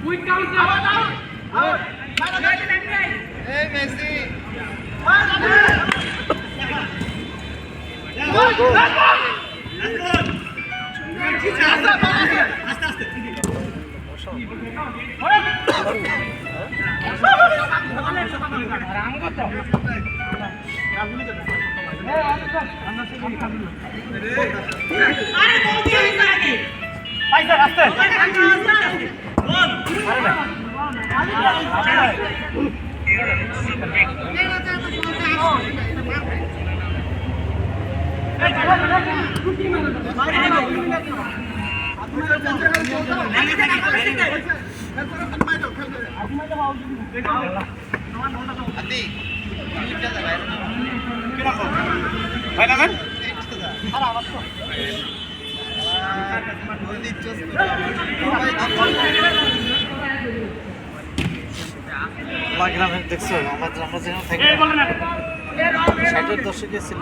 quick counter out এই Messi গোল গোল আস্তে আস্তে গ্রামের দেখছো আমরা যেখানে থাকি 60-এর দশকে ছিল